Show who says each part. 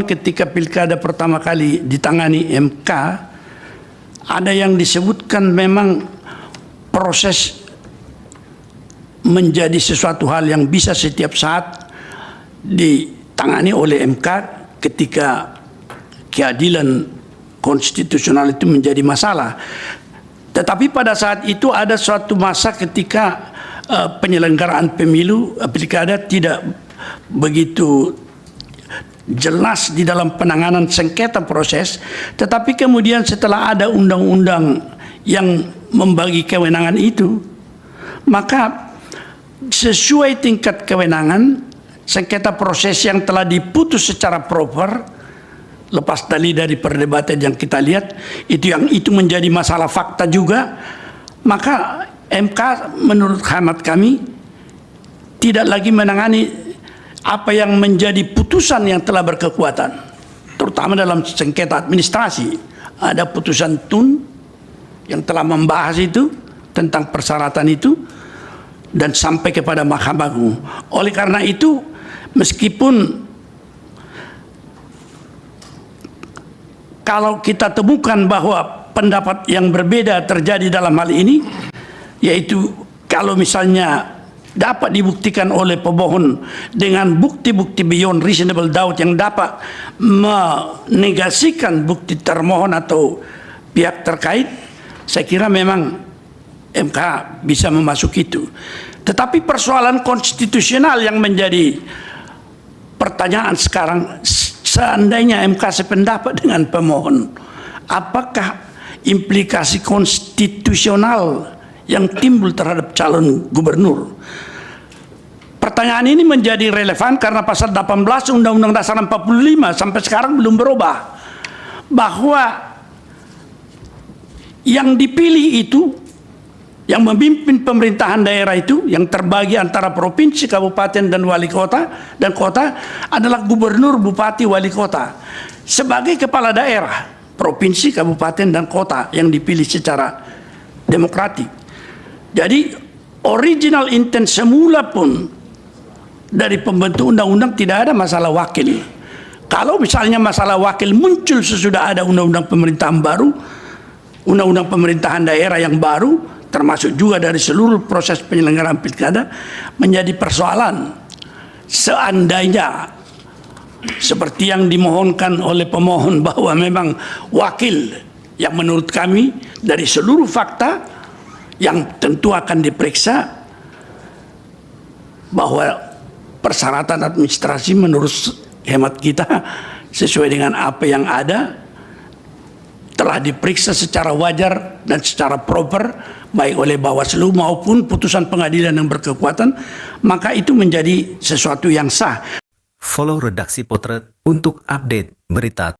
Speaker 1: Ketika pilkada pertama kali ditangani MK, ada yang disebutkan memang proses menjadi sesuatu hal yang bisa setiap saat ditangani oleh MK ketika keadilan konstitusional itu menjadi masalah. Tetapi pada saat itu ada suatu masa ketika penyelenggaraan pemilu pilkada tidak begitu jelas di dalam penanganan sengketa proses, tetapi kemudian setelah ada undang-undang yang membagi kewenangan itu, maka sesuai tingkat kewenangan sengketa proses yang telah diputus secara proper, lepas dari perdebatan yang kita lihat itu menjadi masalah fakta juga, maka MK menurut hemat kami tidak lagi menangani apa yang menjadi putusan yang telah berkekuatan, terutama dalam sengketa administrasi. Ada putusan TUN yang telah membahas itu tentang persyaratan itu dan sampai kepada Mahkamah Agung. Oleh karena itu, meskipun kalau kita temukan bahwa pendapat yang berbeda terjadi dalam hal ini, yaitu kalau misalnya dapat dibuktikan oleh pemohon dengan bukti-bukti beyond reasonable doubt yang dapat menegasikan bukti termohon atau pihak terkait, saya kira memang MK bisa memasuki itu. Tetapi persoalan konstitusional yang menjadi pertanyaan sekarang, seandainya MK sependapat dengan pemohon, apakah implikasi konstitusional yang timbul terhadap calon gubernur? Pertanyaan ini menjadi relevan karena pasal 18 Undang-Undang Dasar 45 sampai sekarang belum berubah, bahwa yang dipilih itu, yang memimpin pemerintahan daerah itu, yang terbagi antara provinsi, kabupaten, dan wali kota dan kota adalah gubernur, bupati, wali kota sebagai kepala daerah provinsi, kabupaten, dan kota yang dipilih secara demokratik. Jadi original intent semula pun dari pembentuk undang-undang tidak ada masalah wakil. Kalau misalnya masalah wakil muncul sesudah ada undang-undang pemerintahan baru, undang-undang pemerintahan daerah yang baru, termasuk juga dari seluruh proses penyelenggaraan pilkada, menjadi persoalan. Seandainya seperti yang dimohonkan oleh pemohon bahwa memang wakil yang menurut kami dari seluruh fakta yang tentu akan diperiksa, bahwa persyaratan administrasi menurut hemat kita sesuai dengan apa yang ada telah diperiksa secara wajar dan secara proper baik oleh Bawaslu maupun putusan pengadilan yang berkekuatan, maka itu menjadi sesuatu yang sah.
Speaker 2: Follow Redaksi Potret untuk update berita